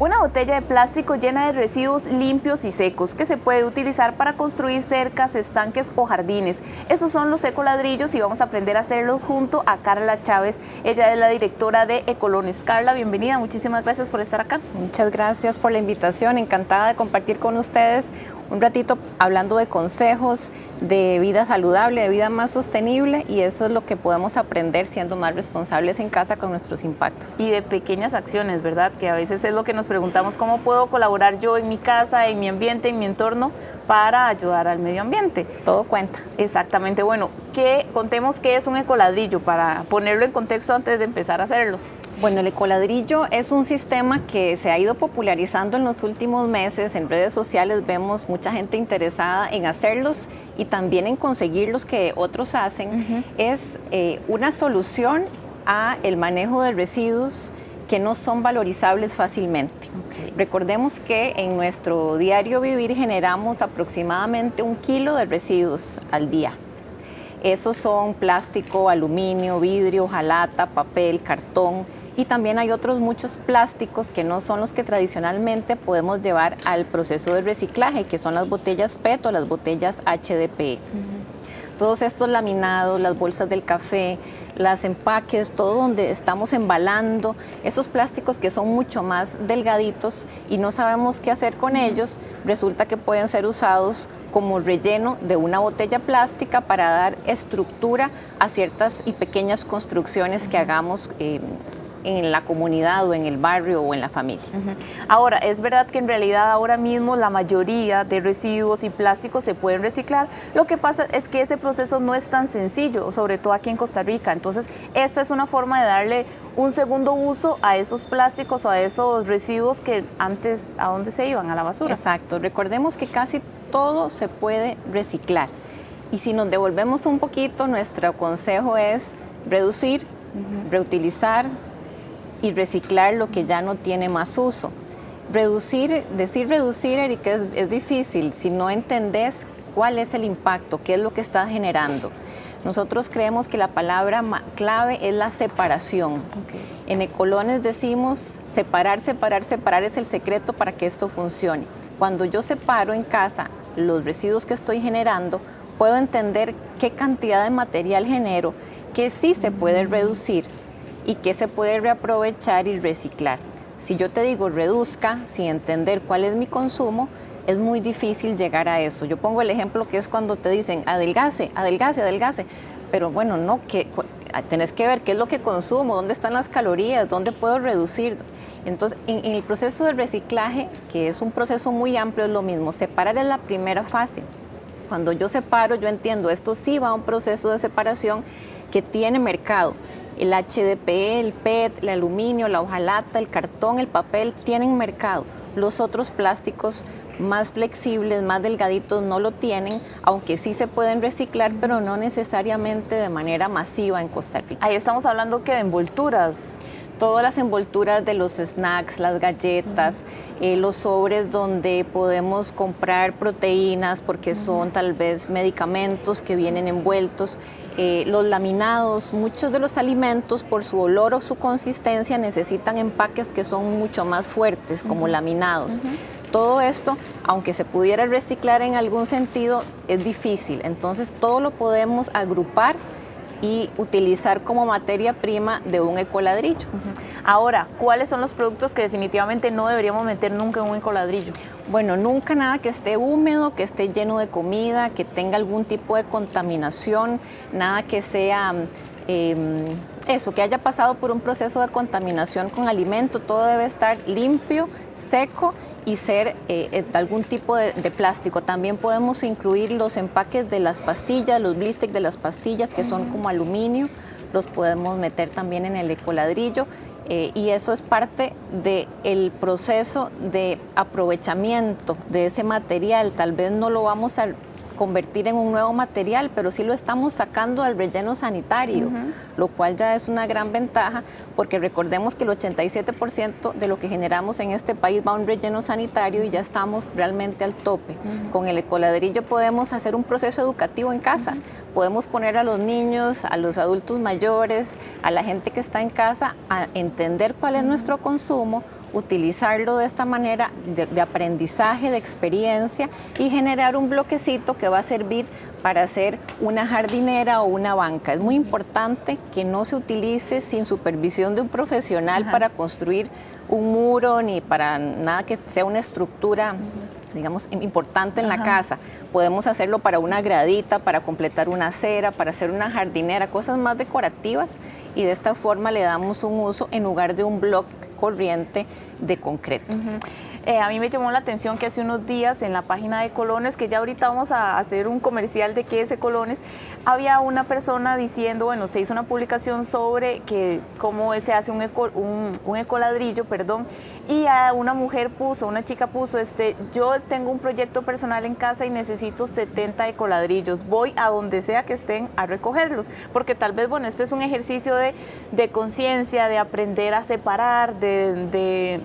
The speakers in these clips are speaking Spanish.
Una botella de plástico llena de residuos limpios y secos que se puede utilizar para construir cercas, estanques o jardines. Esos son los ecoladrillos y vamos a aprender a hacerlos junto a Carla Chávez. Ella es la directora de Ecolones. Carla, bienvenida. Muchísimas gracias por estar acá. Muchas gracias por la invitación. Encantada de compartir con ustedes un ratito hablando de consejos de vida saludable, de vida más sostenible, y eso es lo que podemos aprender siendo más responsables en casa con nuestros impactos. Y de pequeñas acciones, ¿verdad? Que a veces es lo que nos preguntamos, ¿cómo puedo colaborar yo en mi casa, en mi ambiente, en mi entorno para ayudar al medio ambiente? Todo cuenta. Exactamente. Bueno, contemos qué es un ecoladrillo para ponerlo en contexto antes de empezar a hacerlos. Bueno, el ecoladrillo es un sistema que se ha ido popularizando en los últimos meses. En redes sociales vemos mucha gente interesada en hacerlos y también en conseguir los que otros hacen. Es una solución a el manejo de residuos que no son valorizables fácilmente. Recordemos que en nuestro diario vivir generamos aproximadamente 1 kilo de residuos al día. Esos son plástico, aluminio, vidrio, hojalata, papel, cartón, y también hay otros muchos plásticos que no son los que tradicionalmente podemos llevar al proceso de reciclaje, que son las botellas PET o las botellas HDPE. Todos estos laminados, las bolsas del café, los empaques, todo donde estamos embalando, esos plásticos que son mucho más delgaditos y no sabemos qué hacer con ellos, resulta que pueden ser usados como relleno de una botella plástica para dar estructura a ciertas y pequeñas construcciones que hagamos en la comunidad o en el barrio o en la familia. Ahora, es verdad que en realidad ahora mismo la mayoría de residuos y plásticos se pueden reciclar. Lo que pasa es que ese proceso no es tan sencillo, sobre todo aquí en Costa Rica. Entonces, esta es una forma de darle un segundo uso a esos plásticos o a esos residuos que antes, ¿a dónde se iban? A la basura. Exacto. Recordemos que casi todo se puede reciclar. Y si nos devolvemos un poquito, nuestro consejo es reducir, reutilizar y reciclar lo que ya no tiene más uso. Decir reducir, Erika, es difícil si no entendés cuál es el impacto, qué es lo que estás generando. Nosotros creemos que la palabra clave es la separación. En Ecolones decimos separar, separar, separar es el secreto para que esto funcione. Cuando yo separo en casa los residuos que estoy generando, puedo entender qué cantidad de material genero que sí se puede reducir y que se puede reaprovechar y reciclar. Si yo te digo reduzca, sin entender cuál es mi consumo, es muy difícil llegar a eso. Yo pongo el ejemplo que es cuando te dicen adelgace, adelgace, adelgace, pero bueno, no, tenés que ver qué es lo que consumo, dónde están las calorías, dónde puedo reducir. Entonces, en el proceso de reciclaje, que es un proceso muy amplio, es lo mismo. Separar es la primera fase. Cuando yo separo, yo entiendo, esto sí va a un proceso de separación que tiene mercado. El HDPE, el PET, el aluminio, la hojalata, el cartón, el papel tienen mercado. Los otros plásticos más flexibles, más delgaditos no lo tienen, aunque sí se pueden reciclar, pero no necesariamente de manera masiva en Costa Rica. Ahí estamos hablando que de envolturas. Todas las envolturas de los snacks, las galletas, los sobres donde podemos comprar proteínas porque son tal vez medicamentos que vienen envueltos, los laminados, muchos de los alimentos por su olor o su consistencia necesitan empaques que son mucho más fuertes, como laminados. Todo esto, aunque se pudiera reciclar en algún sentido, es difícil. Entonces todo lo podemos agrupar y utilizar como materia prima de un ecoladrillo. Ahora, ¿cuáles son los productos que definitivamente no deberíamos meter nunca en un ecoladrillo? Bueno, nunca nada que esté húmedo, que esté lleno de comida, que tenga algún tipo de contaminación, nada que sea que haya pasado por un proceso de contaminación con alimento. Todo debe estar limpio, seco y ser algún tipo de plástico. También podemos incluir los empaques de las pastillas, los blister de las pastillas que son como aluminio, los podemos meter también en el ecoladrillo y eso es parte del proceso de aprovechamiento de ese material. Tal vez no lo vamos a convertir en un nuevo material, pero sí lo estamos sacando al relleno sanitario, lo cual ya es una gran ventaja, porque recordemos que el 87% de lo que generamos en este país va a un relleno sanitario y ya estamos realmente al tope. Con el ecoladrillo podemos hacer un proceso educativo en casa, podemos poner a los niños, a los adultos mayores, a la gente que está en casa a entender cuál es nuestro consumo, utilizarlo de esta manera de aprendizaje, de experiencia y generar un bloquecito que va a servir para hacer una jardinera o una banca. Es muy importante que no se utilice sin supervisión de un profesional para construir un muro ni para nada que sea una estructura digamos, importante en la casa. Podemos hacerlo para una gradita, para completar una acera, para hacer una jardinera, cosas más decorativas, y de esta forma le damos un uso en lugar de un bloque corriente de concreto. A mí me llamó la atención que hace unos días en la página de Colones, que ya ahorita vamos a hacer un comercial de qué es Colones, había una persona diciendo, bueno, se hizo una publicación sobre que cómo se hace un ecoladrillo, perdón, y a una mujer puso, una chica puso, yo tengo un proyecto personal en casa y necesito 70 ecoladrillos, voy a donde sea que estén a recogerlos, porque tal vez, bueno, este es un ejercicio de conciencia, de aprender a separar, de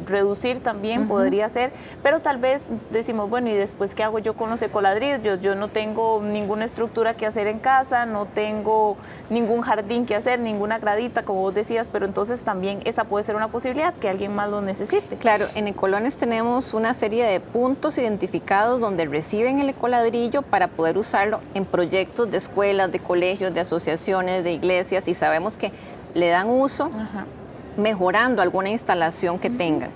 reducir también podría ser, pero tal vez decimos, bueno, ¿y después qué hago yo con los ecoladrillos? Yo no tengo ninguna estructura que hacer en casa, no tengo ningún jardín que hacer, ninguna gradita, como vos decías, pero entonces también esa puede ser una posibilidad, que alguien más lo necesite. Claro, en Ecolones tenemos una serie de puntos identificados donde reciben el ecoladrillo para poder usarlo en proyectos de escuelas, de colegios, de asociaciones, de iglesias, y sabemos que le dan uso mejorando alguna instalación que tengan.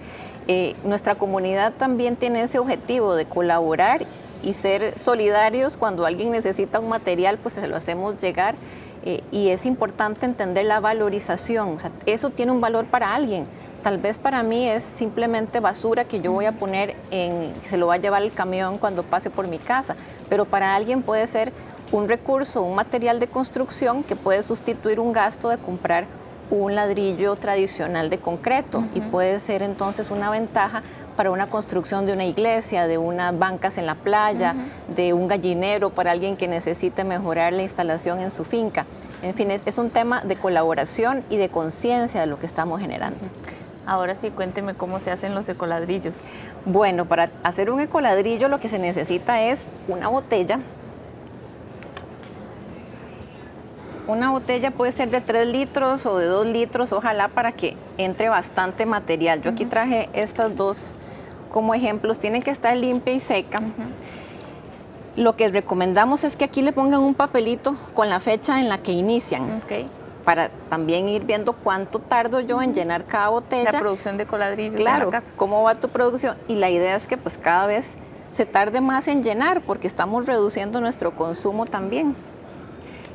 Nuestra comunidad también tiene ese objetivo de colaborar y ser solidarios. Cuando alguien necesita un material, pues se lo hacemos llegar, y es importante entender la valorización. O sea, eso tiene un valor para alguien. Tal vez para mí es simplemente basura que yo voy a poner se lo va a llevar el camión cuando pase por mi casa, pero para alguien puede ser un recurso, un material de construcción que puede sustituir un gasto de comprar un ladrillo tradicional de concreto, y puede ser entonces una ventaja para una construcción de una iglesia, de unas bancas en la playa, de un gallinero para alguien que necesite mejorar la instalación en su finca. En fin, es un tema de colaboración y de conciencia de lo que estamos generando. Ahora sí, cuénteme cómo se hacen los ecoladrillos. Bueno, para hacer un ecoladrillo lo que se necesita es una botella. Una botella puede ser de 3 litros o de 2 litros, ojalá, para que entre bastante material. Yo aquí traje estas dos como ejemplos. Tienen que estar limpia y seca. Lo que recomendamos es que aquí le pongan un papelito con la fecha en la que inician. Para también ir viendo cuánto tardo yo en llenar cada botella. La producción de ecoladrillos. Claro, cómo va tu producción. Y la idea es que pues cada vez se tarde más en llenar, porque estamos reduciendo nuestro consumo también.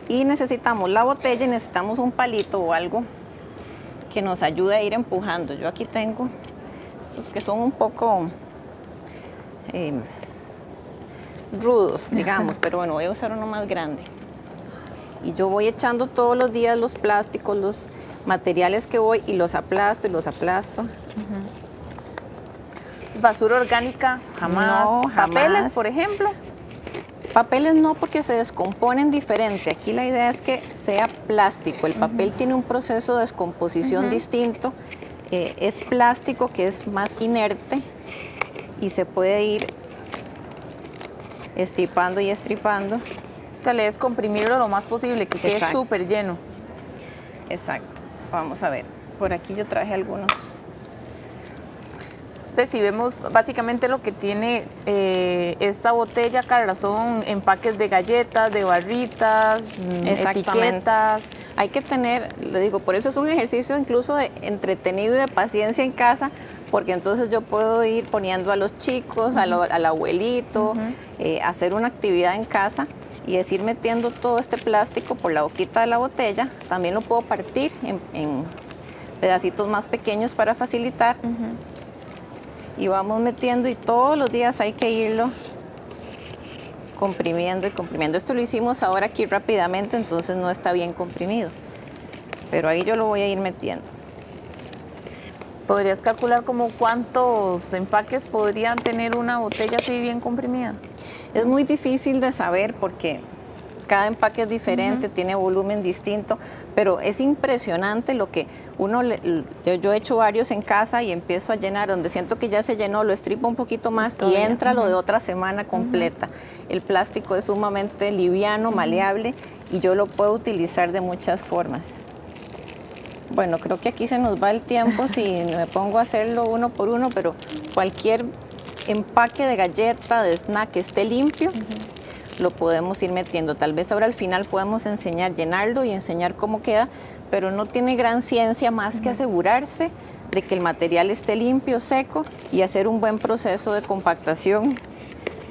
Y necesitamos la botella y necesitamos un palito o algo que nos ayude a ir empujando. Yo aquí tengo estos que son un poco rudos, digamos, pero bueno, voy a usar uno más grande. Y yo voy echando todos los días los plásticos, los materiales que voy, y los aplasto y los aplasto. ¿Basura orgánica? Jamás. No, jamás. ¿Papeles, por ejemplo? Papeles no, porque se descomponen diferente. Aquí la idea es que sea plástico. El papel tiene un proceso de descomposición distinto. Es plástico, que es más inerte, y se puede ir estripando y estripando. O sea, le descomprimirlo lo más posible, que quede súper lleno. Exacto. Vamos a ver. Por aquí yo traje algunos. Entonces, si vemos básicamente lo que tiene esta botella, Carla, son empaques de galletas, de barritas, etiquetas. Hay que tener, le digo, por eso es un ejercicio incluso de entretenido y de paciencia en casa, porque entonces yo puedo ir poniendo a los chicos, al abuelito, hacer una actividad en casa, y es ir metiendo todo este plástico por la boquita de la botella. También lo puedo partir en pedacitos más pequeños para facilitar. Y vamos metiendo, y todos los días hay que irlo comprimiendo y comprimiendo. Esto lo hicimos ahora aquí rápidamente, entonces no está bien comprimido, pero ahí yo lo voy a ir metiendo. ¿Podrías calcular como cuántos empaques podrían tener una botella así bien comprimida? Es muy difícil de saber porque cada empaque es diferente, tiene volumen distinto, pero es impresionante lo que yo he hecho varios en casa y empiezo a llenar, donde siento que ya se llenó, lo estripo un poquito más y entra lo de otra semana completa. El plástico es sumamente liviano, maleable, y yo lo puedo utilizar de muchas formas. Bueno, creo que aquí se nos va el tiempo si me pongo a hacerlo uno por uno, pero cualquier empaque de galleta, de snack que esté limpio, lo podemos ir metiendo. Tal vez ahora al final podemos enseñar, llenarlo y enseñar cómo queda, pero no tiene gran ciencia más que asegurarse de que el material esté limpio, seco y hacer un buen proceso de compactación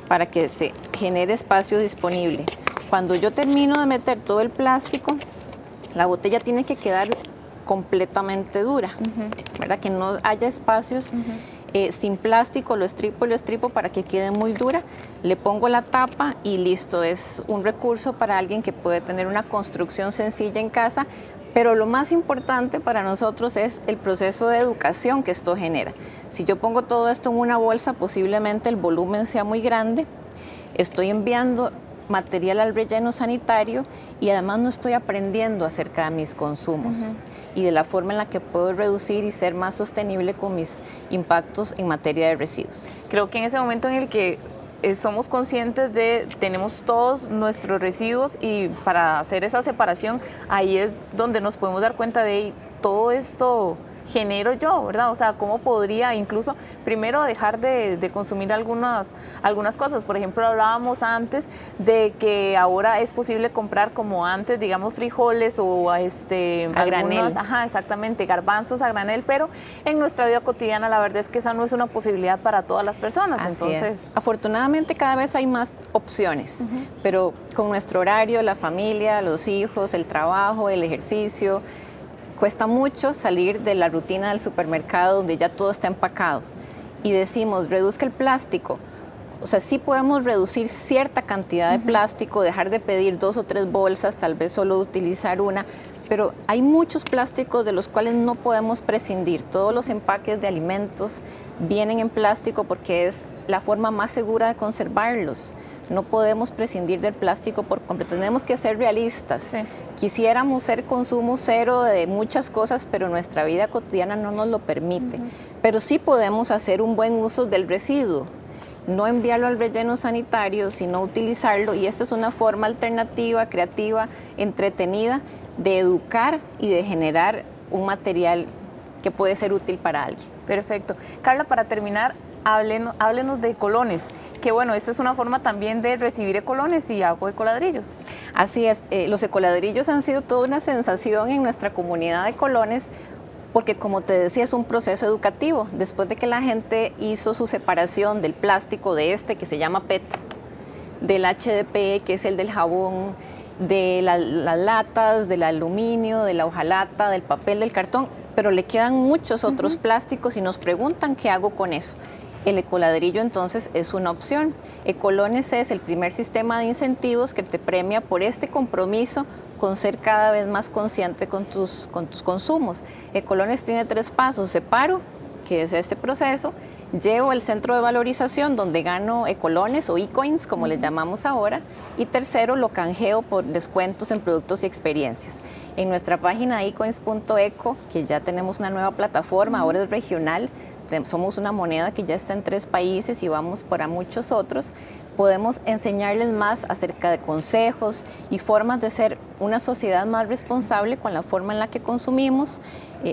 para que se genere espacio disponible. Cuando yo termino de meter todo el plástico, la botella tiene que quedar completamente dura, ¿verdad? Que no haya espacios sin plástico, lo estripo para que quede muy dura, le pongo la tapa y listo, es un recurso para alguien que puede tener una construcción sencilla en casa, pero lo más importante para nosotros es el proceso de educación que esto genera. Si yo pongo todo esto en una bolsa, posiblemente el volumen sea muy grande, estoy enviando material al relleno sanitario y además no estoy aprendiendo acerca de mis consumos y de la forma en la que puedo reducir y ser más sostenible con mis impactos en materia de residuos. Creo que en ese momento en el que somos conscientes de, tenemos todos nuestros residuos y para hacer esa separación, ahí es donde nos podemos dar cuenta de todo esto genero yo, ¿verdad? O sea, ¿cómo podría incluso primero dejar de consumir algunas cosas? Por ejemplo, hablábamos antes de que ahora es posible comprar como antes, digamos, frijoles o a granel. Ajá, exactamente, garbanzos a granel, pero en nuestra vida cotidiana la verdad es que esa no es una posibilidad para todas las personas. Así entonces es. Afortunadamente cada vez hay más opciones, pero con nuestro horario, la familia, los hijos, el trabajo, el ejercicio, cuesta mucho salir de la rutina del supermercado donde ya todo está empacado y decimos, reduzca el plástico. O sea, sí podemos reducir cierta cantidad de plástico, dejar de pedir 2 o 3 bolsas, tal vez solo utilizar una, pero hay muchos plásticos de los cuales no podemos prescindir. Todos los empaques de alimentos vienen en plástico porque es la forma más segura de conservarlos. No podemos prescindir del plástico por completo. Tenemos que ser realistas. Sí. Quisiéramos ser consumo cero de muchas cosas, pero nuestra vida cotidiana no nos lo permite. Pero sí podemos hacer un buen uso del residuo. No enviarlo al relleno sanitario, sino utilizarlo. Y esta es una forma alternativa, creativa, entretenida de educar y de generar un material que puede ser útil para alguien. Perfecto. Carla, para terminar, háblenos de ecolones, que bueno, esta es una forma también de recibir ecolones y hago ecoladrillos. Así es, los ecoladrillos han sido toda una sensación en nuestra comunidad de colones, porque como te decía, es un proceso educativo. Después de que la gente hizo su separación del plástico de que se llama PET, del HDPE, que es el del jabón, de las latas, del aluminio, de la hojalata, del papel, del cartón, pero le quedan muchos otros plásticos y nos preguntan qué hago con eso. El ecoladrillo entonces es una opción. Ecolones es el primer sistema de incentivos que te premia por este compromiso con ser cada vez más consciente con tus consumos. Ecolones tiene 3 pasos: separo, que es este proceso, llevo el centro de valorización donde gano ecolones o e-coins, como les llamamos ahora, y tercero, lo canjeo por descuentos en productos y experiencias. En nuestra página ecoins.eco, que ya tenemos una nueva plataforma, ahora es regional, somos una moneda que ya está en 3 países y vamos para muchos otros, podemos enseñarles más acerca de consejos y formas de ser una sociedad más responsable con la forma en la que consumimos.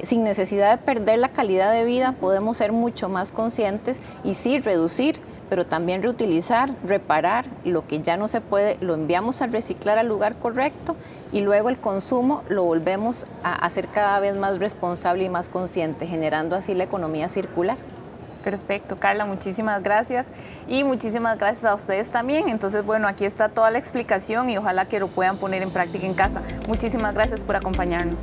Sin necesidad de perder la calidad de vida, podemos ser mucho más conscientes y sí reducir, pero también reutilizar, reparar lo que ya no se puede, lo enviamos a reciclar al lugar correcto y luego el consumo lo volvemos a hacer cada vez más responsable y más consciente, generando así la economía circular. Perfecto, Carla, muchísimas gracias y muchísimas gracias a ustedes también. Entonces, bueno, aquí está toda la explicación y ojalá que lo puedan poner en práctica en casa. Muchísimas gracias por acompañarnos.